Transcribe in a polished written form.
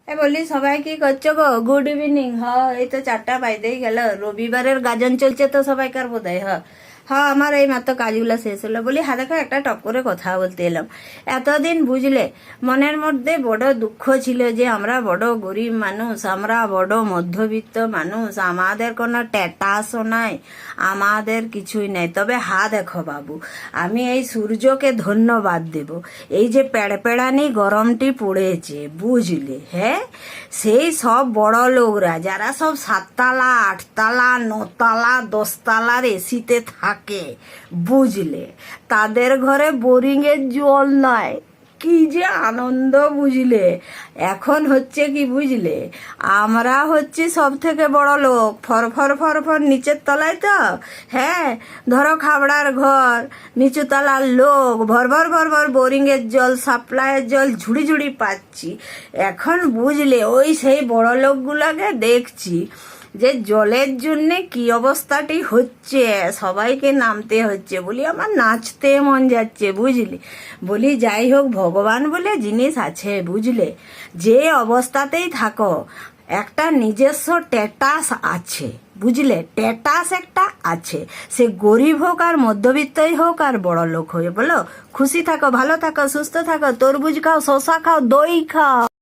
বলি সবাই কি করছো গো? Good evening. এই তো 4টা বাজতেই গেল। রবিবারের গাজন চলছে তো সবাইকার বোধহয়। আমার এই মাত্র কাজগুলো শেষ হলো। বলি দেখো একটা টপ করে কথা বলতে এলাম। এতদিন বুঝলে মনের মধ্যে বড় দুঃখ ছিল যে আমরা বড় গরিব মানুষ, আমরা বড় মধ্যবিত্ত মানুষ, আমাদের কোনো ট্যাটাসও নাই, আমাদের কিছুই নাই। তবে দেখো বাবু, আমি এই সূর্যকে ধন্যবাদ দেব। এই যে পেড়পেড়ানি গরমটি পড়েছে বুঝলে, হ্যাঁ, সেই সব বড় লোকরা যারা সব 7তলা 8তলা 9তলা 10তলার এসিতে থাকে বুঝলে, তাদের ঘরে বোরিংয়ের জল নাই। কি যে আনন্দ বুঝলে। এখন হচ্ছে কি বুঝলে, আমরা হচ্ছে সব থেকে বড় লোক, ফর ফর নিচের তলায় তো, হ্যাঁ, ধরো খাবড়ার ঘর, নিচু তলার লোক, ভর ভর বোরিংয়ের জল, সাপ্লাইয়ের জল ঝুড়ি ঝুড়ি পাচ্ছি। এখন বুঝলে ওই সেই বড় লোকগুলোকে দেখছি যে জলের জন্য কি অবস্থাটি হচ্ছে, সবাইকে নামতে হচ্ছে। বলি আমার নাচতে মন যাচ্ছে বুঝলি। বলি যাই হোক, ভগবান বলে জিনিস আছে বুঝলে। যে অবস্থাতেই থাকো একটা নিজস্ব স্ট্যাটাস আছে বুঝলে, স্ট্যাটাস একটা আছে। সে গরিব হোক আর মধ্যবিত্তই হোক আর বড় লোক হয়ে, বলো খুশি থাকো, ভালো থাকো, সুস্থ থাকো, তরমুজ খাও, শশা খাও, দই খাও।